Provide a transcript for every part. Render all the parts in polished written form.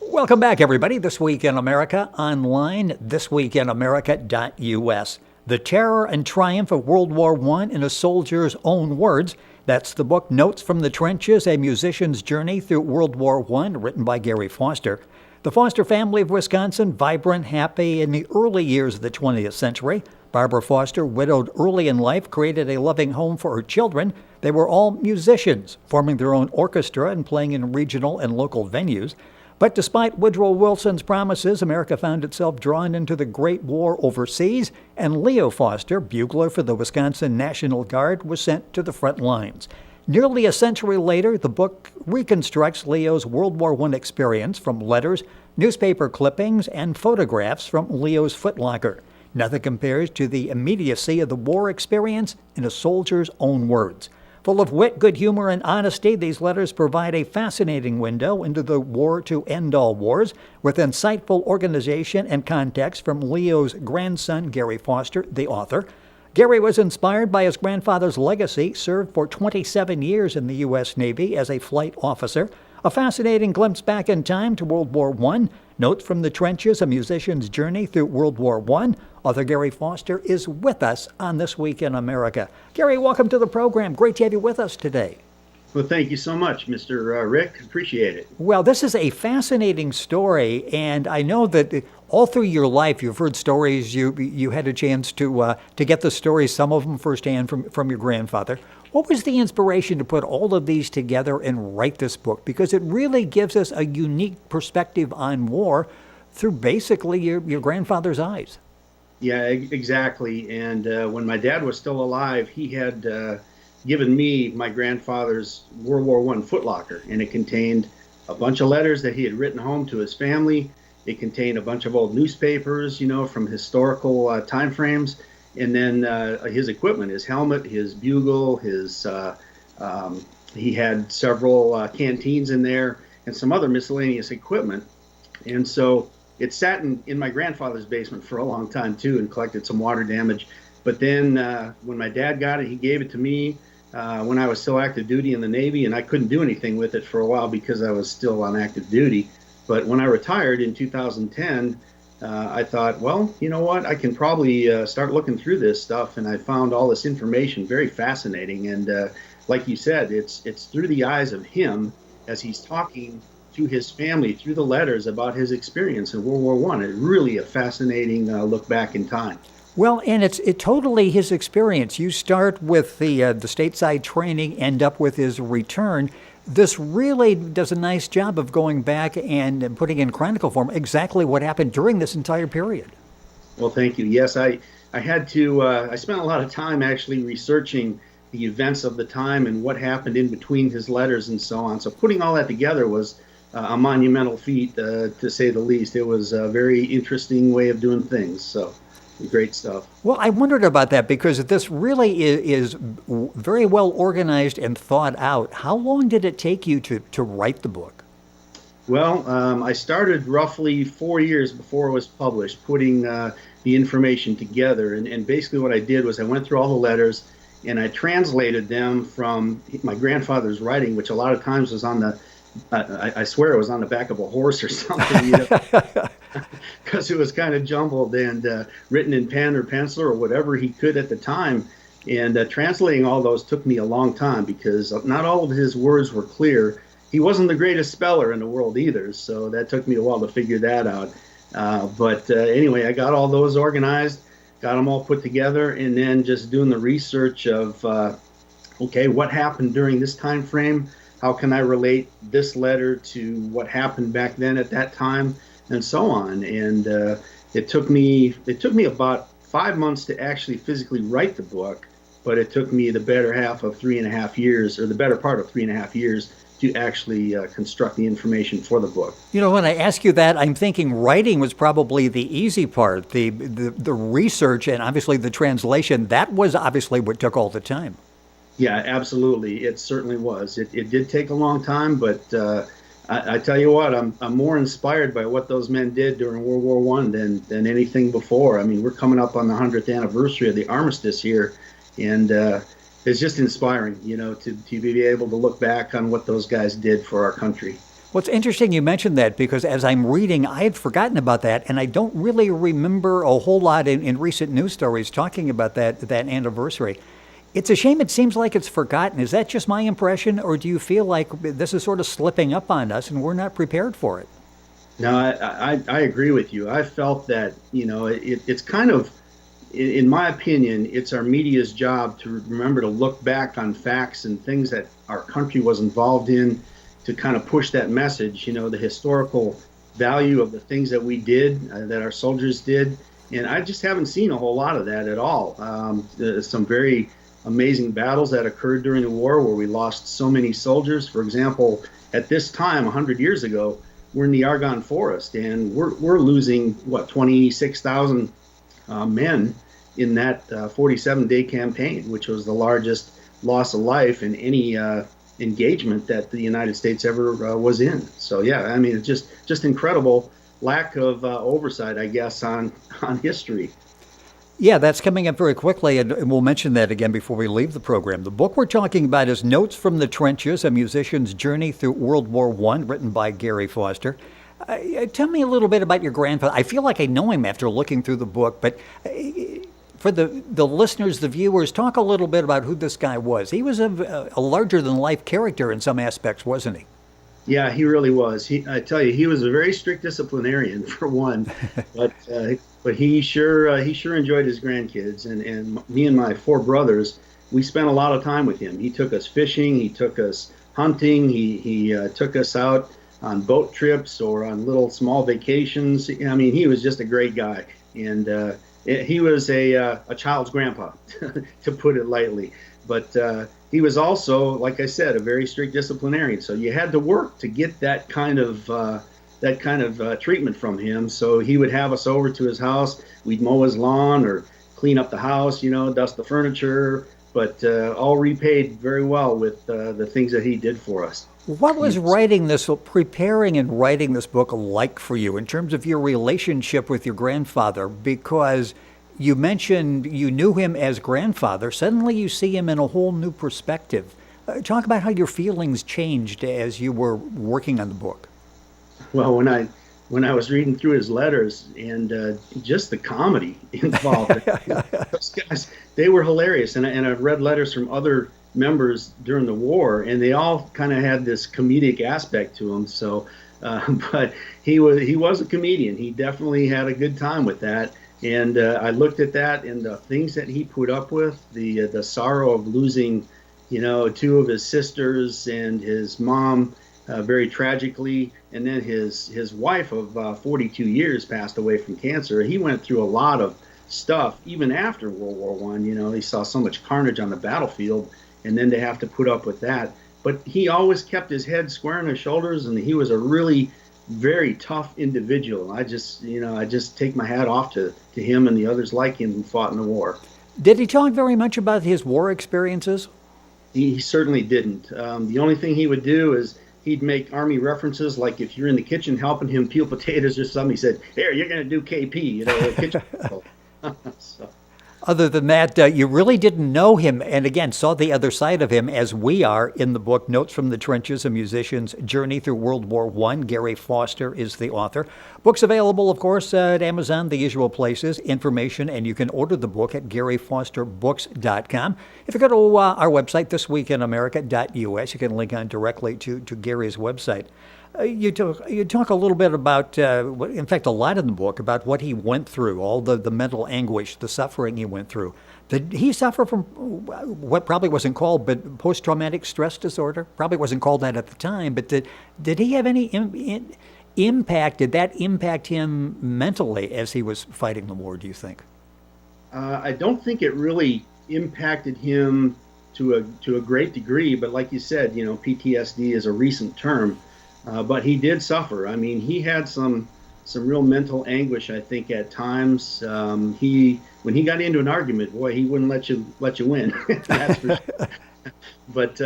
Welcome back, everybody. This Week in America online, thisweekinamerica.us. The Terror and Triumph of World War I in a Soldier's Own Words. That's the book Notes from the Trenches, A Musician's Journey Through World War I, written by Gary Foster. The Foster family of Wisconsin, vibrant, happy in the early years of the 20th century. Barbara Foster, widowed early in life, created a loving home for her children. They were all musicians, forming their own orchestra and playing in regional and local venues. But despite Woodrow Wilson's promises, America found itself drawn into the Great War overseas, and Leo Foster, bugler for the Wisconsin National Guard, was sent to the front lines. Nearly a century later, the book reconstructs Leo's World War I experience from letters, newspaper clippings, and photographs from Leo's footlocker. Nothing compares to the immediacy of the war experience in a soldier's own words. Full of wit, good humor, and honesty, these letters provide a fascinating window into the war to end all wars, with insightful organization and context from Leo's grandson, Gary Foster, the author. Gary was inspired by his grandfather's legacy, served for 27 years in the U.S. Navy as a flight officer. A fascinating glimpse back in time to World War I. Notes from the Trenches, A Musician's Journey Through World War I. Author Gary Foster is with us on This Week in America. Gary, welcome to the program. Great to have you with us today. Well, thank you so much, Mr. Rick. Appreciate it. Well, this is a fascinating story, and I know that all through your life you've heard stories. You had a chance to get the stories, some of them firsthand from your grandfather. What was the inspiration to put all of these together and write this book? Because it really gives us a unique perspective on war through basically your grandfather's eyes. Yeah, exactly. And when my dad was still alive, he had given me my grandfather's World War I footlocker, and it contained a bunch of letters that he had written home to his family. It contained a bunch of old newspapers, from historical time frames, and then his equipment, his helmet, his bugle, he had several canteens in there and some other miscellaneous equipment. And so it sat in my grandfather's basement for a long time too, and collected some water damage. But then when my dad got it, he gave it to me when I was still active duty in the Navy, and I couldn't do anything with it for a while because I was still on active duty. But when I retired in 2010, I thought, well, you know what, I can probably start looking through this stuff, and I found all this information very fascinating. And like you said, it's through the eyes of him as he's talking to his family through the letters about his experience in World War I. It's really a fascinating look back in time. Well, and it's totally his experience. You start with the stateside training, end up with his return. This really does a nice job of going back and putting in chronicle form exactly what happened during this entire period. Well, thank you. Yes, I had to, I spent a lot of time actually researching the events of the time and what happened in between his letters and so on. So putting all that together was a monumental feat, to say the least. It was a very interesting way of doing things. So great stuff. Well, I wondered about that because this really is very well organized and thought out. How long did it take you to write the book? Well, I started roughly 4 years before it was published, putting the information together. And basically what I did was I went through all the letters and I translated them from my grandfather's writing, which a lot of times was on the I swear it was on the back of a horse or something, because it was kind of jumbled and written in pen or pencil or whatever he could at the time. And translating all those took me a long time because not all of his words were clear. He wasn't the greatest speller in the world either, so that took me a while to figure that out. But anyway, I got all those organized, got them all put together, and then just doing the research of, okay, what happened during this time frame? How can I relate this letter to what happened back then at that time, and so on. And it took me about 5 months to actually physically write the book, but it took me the better half of 3.5 years, or the better part of 3.5 years, to actually construct the information for the book. You know, when I ask you that, I'm thinking writing was probably the easy part. The research and obviously the translation, that was obviously what took all the time. Yeah, absolutely. It certainly was. It did take a long time, but I tell you what, I'm more inspired by what those men did during World War I than anything before. I mean, we're coming up on the 100th anniversary of the armistice here, and it's just inspiring, to be able to look back on what those guys did for our country. Well, it's interesting you mentioned that because as I'm reading, I had forgotten about that, and I don't really remember a whole lot in recent news stories talking about that anniversary. It's a shame it seems like it's forgotten. Is that just my impression, or do you feel like this is sort of slipping up on us and we're not prepared for it? No, I agree with you. I felt that, it's kind of, in my opinion, it's our media's job to remember to look back on facts and things that our country was involved in to kind of push that message, the historical value of the things that we did, that our soldiers did. And I just haven't seen a whole lot of that at all. There's some very amazing battles that occurred during the war where we lost so many soldiers. For example, at this time, 100 years ago, we're in the Argonne Forest, and we're losing, 26,000 men in that 47-day campaign, which was the largest loss of life in any engagement that the United States ever was in. So yeah, I mean, it's just incredible lack of oversight, I guess, on history. Yeah, that's coming up very quickly, and we'll mention that again before we leave the program. The book we're talking about is Notes from the Trenches, A Musician's Journey Through World War I, written by Gary Foster. Tell me a little bit about your grandfather. I feel like I know him after looking through the book, but for the listeners, the viewers, talk a little bit about who this guy was. He was a larger-than-life character in some aspects, wasn't he? Yeah, he really was. I tell you, he was a very strict disciplinarian for one, but he sure enjoyed his grandkids. And me and my four brothers, we spent a lot of time with him. He took us fishing, he took us hunting, he took us out on boat trips or on little small vacations. I mean, he was just a great guy, and he was a child's grandpa, to put it lightly. But he was also, like I said, a very strict disciplinarian. So you had to work to get that kind of treatment from him. So he would have us over to his house. We'd mow his lawn or clean up the house, dust the furniture, but all repaid very well with the things that he did for us. What was preparing and writing this book like for you in terms of your relationship with your grandfather? Because you mentioned you knew him as grandfather. Suddenly you see him in a whole new perspective. Talk about how your feelings changed as you were working on the book. Well, when I was reading through his letters and just the comedy involved, those guys, they were hilarious. And I've read letters from other members during the war, and they all kind of had this comedic aspect to them. So, but he was a comedian. He definitely had a good time with that. And I looked at that and the things that he put up with, the sorrow of losing, two of his sisters and his mom very tragically, and then his wife of 42 years passed away from cancer. He went through a lot of stuff even after World War I. He saw so much carnage on the battlefield, and then to have to put up with that. But he always kept his head square on his shoulders, and he was a really very tough individual. I just take my hat off to him and the others like him who fought in the war. Did he talk very much about his war experiences? He certainly didn't. The only thing he would do is he'd make Army references, like if you're in the kitchen helping him peel potatoes or something, he said, "Here, you're going to do KP," kitchen. So. Other than that, you really didn't know him, and again, saw the other side of him as we are in the book, Notes from the Trenches, A Musician's Journey Through World War I. Gary Foster is the author. Book's available, of course, at Amazon, the usual places. Information, and you can order the book at GaryFosterBooks.com. If you go to our website, thisweekinamerica.us, you can link on directly to Gary's website. You talk a little bit about, in fact, a lot in the book, about what he went through, all the mental anguish, the suffering he went through. Did he suffer from what probably wasn't called, but post-traumatic stress disorder? Probably wasn't called that at the time, but did he have any impact? Did that impact him mentally as he was fighting the war, do you think? I don't think it really impacted him to a great degree, but like you said, PTSD is a recent term. But he did suffer. I mean, he had some real mental anguish, I think, at times. When he got into an argument, boy, he wouldn't let you win. That's for sure. But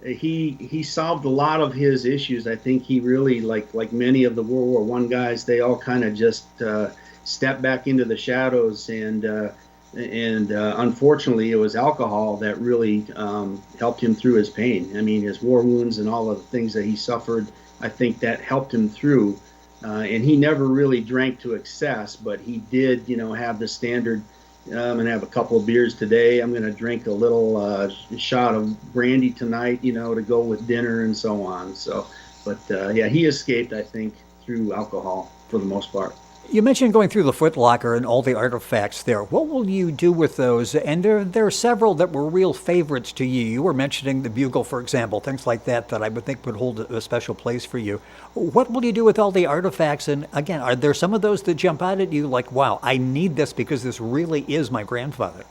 he solved a lot of his issues. I think he really, like many of the World War I guys, they all kind of just stepped back into the shadows. And unfortunately, it was alcohol that really helped him through his pain. I mean, his war wounds and all of the things that he suffered I think that helped him through. And he never really drank to excess, but he did, have the standard. I'm going to have a couple of beers today. I'm going to drink a little shot of brandy tonight, to go with dinner and so on. So, but yeah, he escaped, I think, through alcohol for the most part. You mentioned going through the footlocker and all the artifacts there. What will you do with those? And there are several that were real favorites to you. You were mentioning the bugle, for example, things like that I would think would hold a special place for you. What will you do with all the artifacts? And again, are there some of those that jump out at you like, wow, I need this because this really is my grandfather?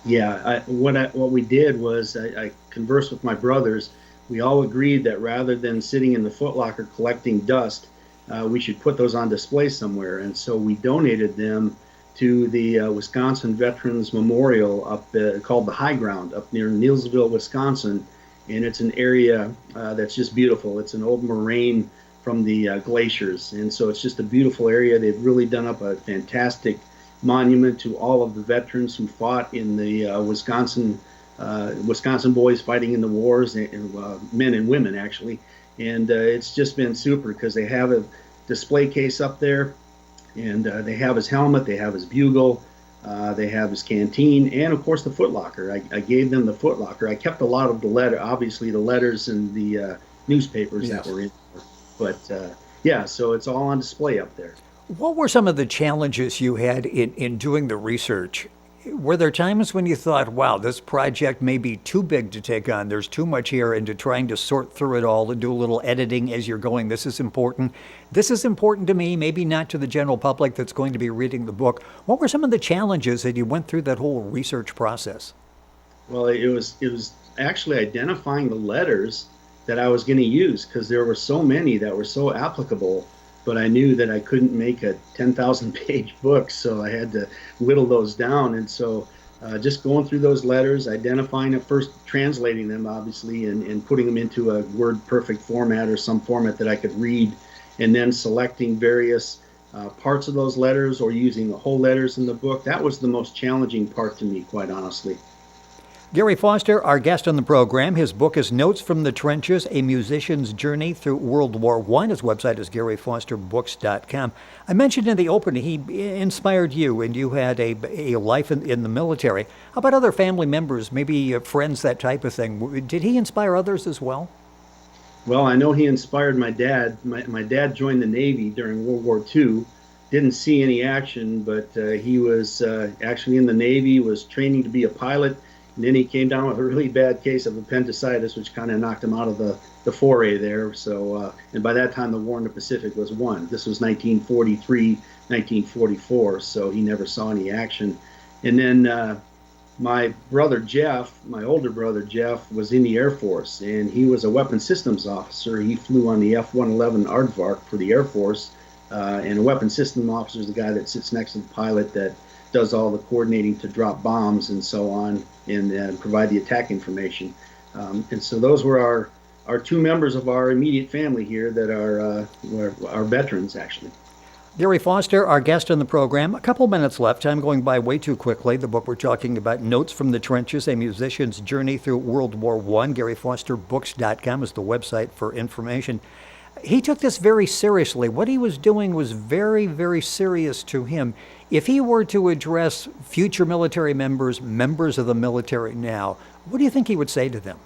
Yeah, what we did was I conversed with my brothers. We all agreed that rather than sitting in the footlocker collecting dust, we should put those on display somewhere. And so we donated them to the Wisconsin Veterans Memorial up called the High Ground up near Neillsville, Wisconsin. And it's an area that's just beautiful. It's an old moraine from the glaciers. And so it's just a beautiful area. They've really done up a fantastic monument to all of the veterans who fought in the Wisconsin boys fighting in the wars, and men and women actually. And it's just been super because they have a display case up there, and they have his helmet, they have his bugle, they have his canteen, and of course the footlocker. I gave them the footlocker. I kept a lot of obviously the letters and the newspapers Yes. that were in there. But yeah, so it's all on display up there. What were some of the challenges you had in doing the research? Were there times when you thought, wow, this project may be too big to take on, there's too much here, and to trying to sort through it all and do a little editing as you're going, this is important. This is important to me, maybe not to the general public that's going to be reading the book. What were some of the challenges that you went through that whole research process? Well, it was actually identifying the letters that I was going to use because there were so many that were so applicable, but I knew that I couldn't make a 10,000 page book, so I had to whittle those down. And so just going through those letters, identifying it, first translating them, obviously, and putting them into a word perfect format or some format that I could read, and then selecting various parts of those letters or using the whole letters in the book. That was the most challenging part to me, quite honestly. Gary Foster, our guest on the program. His book is Notes from the Trenches, A Musician's Journey Through World War I. His website is GaryFosterBooks.com. I mentioned in the opening he inspired you, and you had a life in the military. How about other family members, maybe friends, that type of thing? Did he inspire others as well? Well, I know he inspired my dad. My dad joined the Navy during World War II. Didn't see any action, but he was actually in the Navy, was training to be a pilot. And then he came down with a really bad case of appendicitis, which kind of knocked him out of the foray there. So, and by that time, the war in the Pacific was won. This was 1943, 1944, so he never saw any action. And then my brother Jeff, my older brother Jeff, was in the Air Force, and he was a weapons systems officer. He flew on the F-111 Aardvark for the Air Force, and a weapons system officer is the guy that sits next to the pilot that does all the coordinating to drop bombs and so on, and provide the attack information. And so those were our two members of our immediate family here that are veterans, actually. Gary Foster, our guest on the program. A couple minutes left. Time going by way too quickly. The book we're talking about, Notes from the Trenches, A Musician's Journey Through World War I. GaryFosterBooks.com is the website for information. He took this very seriously. What he was doing was very, very serious to him. If he were to address future military members of the military now, what do you think he would say to them?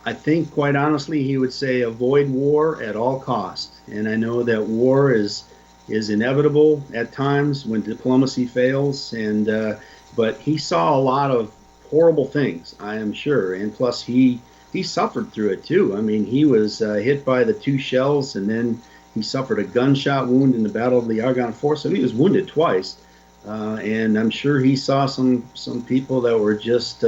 I think, quite honestly, he would say avoid war at all costs. And I know that war is inevitable at times when diplomacy fails. But he saw a lot of horrible things, I am sure. And plus, he suffered through it too. I mean, he was hit by the two shells, and then he suffered a gunshot wound in the Battle of the Argonne Forest. So he was wounded twice. And I'm sure he saw some people that were just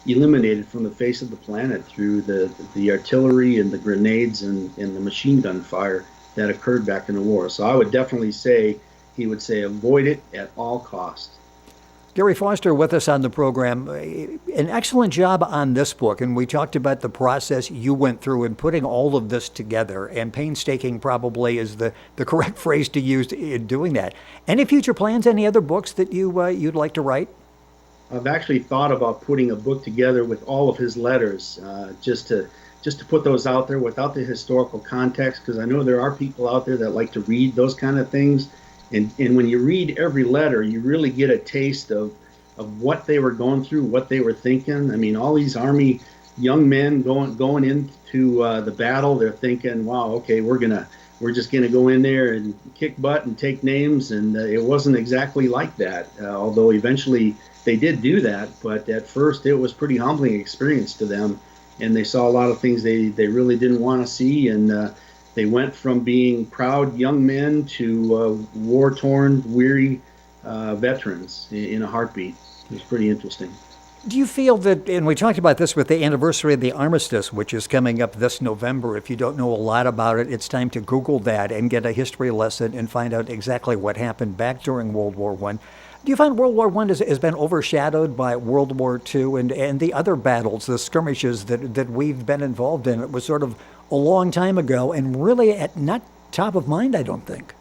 eliminated from the face of the planet through the artillery and the grenades and the machine gun fire that occurred back in the war. So I would definitely say he would say avoid it at all costs. Gary Foster with us on the program. An excellent job on this book, and we talked about the process you went through in putting all of this together, and painstaking probably is the correct phrase to use in doing that. Any future plans, any other books that you'd like to write? I've actually thought about putting a book together with all of his letters, just to just to put those out there without the historical context, because I know there are people out there that like to read those kind of things. And when you read every letter, you really get a taste of what they were going through, what they were thinking. I mean, all these Army young men going into the battle, they're thinking, wow, okay, we're just gonna go in there and kick butt and take names. And it wasn't exactly like that, although eventually they did do that. But at first it was pretty humbling experience to them, and they saw a lot of things they really didn't want to see. And they went from being proud young men to war-torn, weary veterans in a heartbeat. It was pretty interesting. Do you feel that, and we talked about this with the anniversary of the armistice, which is coming up this November. If you don't know a lot about it, it's time to Google that and get a history lesson and find out exactly what happened back during World War I. Do you find World War I has been overshadowed by World War II and the other battles, the skirmishes that we've been involved in? It was sort of a long time ago and really not top of mind, I don't think.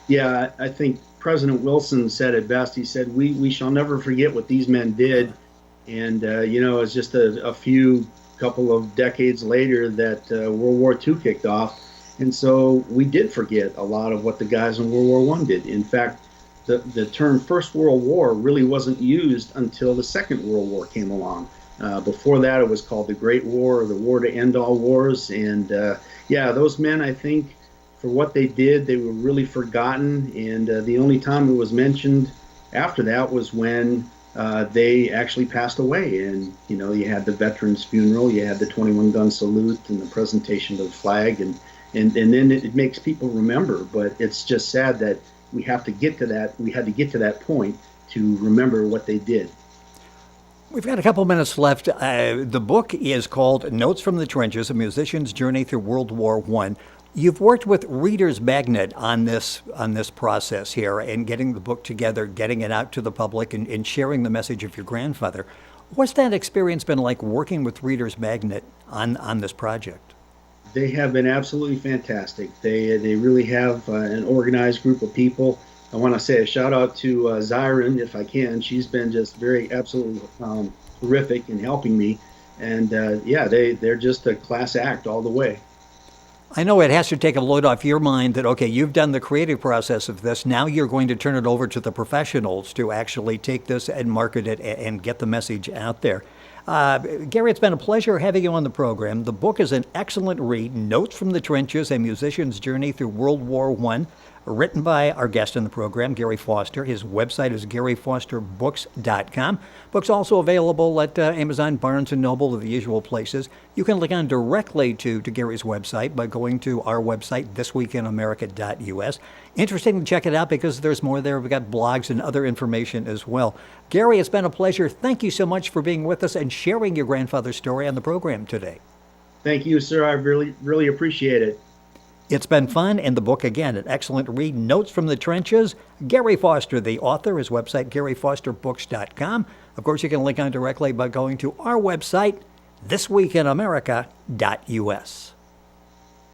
Yeah, I think President Wilson said it best. He said, we shall never forget what these men did. And, it's just a couple of decades later that World War II kicked off. And so we did forget a lot of what the guys in World War I did. In fact, the term First World War really wasn't used until the Second World War came along. Before that, it was called the Great War, or the War to End All Wars. And those men, I think, for what they did, they were really forgotten. And the only time it was mentioned after that was when they actually passed away. And, you had the veterans' funeral, you had the 21-gun salute and the presentation of the flag. And then it makes people remember. But it's just sad that we have to get to that. We had to get to that point to remember what they did. We've got a couple minutes left. The book is called Notes from the Trenches, A Musician's Journey Through World War I. You've worked with Reader's Magnet on this process here and getting the book together, getting it out to the public, and sharing the message of your grandfather. What's that experience been like working with Reader's Magnet on this project? They have been absolutely fantastic. They really have an organized group of people. I want to say a shout out to Zyron, if I can. She's been just absolutely terrific in helping me. And they're just a class act all the way. I know it has to take a load off your mind that, okay, you've done the creative process of this. Now you're going to turn it over to the professionals to actually take this and market it and get the message out there. Gary, it's been a pleasure having you on the program. The book is an excellent read, Notes from the Trenches, A Musician's Journey Through World War I, written by our guest in the program, Gary Foster. His website is garyfosterbooks.com. Book's also available at Amazon, Barnes & Noble, the usual places. You can link on directly to Gary's website by going to our website, thisweekinamerica.us. Interesting to check it out because there's more there. We've got blogs and other information as well. Gary, it's been a pleasure. Thank you so much for being with us and sharing your grandfather's story on the program today. Thank you, sir. I really, really appreciate it. It's been fun, and the book, again, an excellent read, Notes from the Trenches. Gary Foster, the author, his website, garyfosterbooks.com. Of course, you can link on directly by going to our website, thisweekinamerica.us.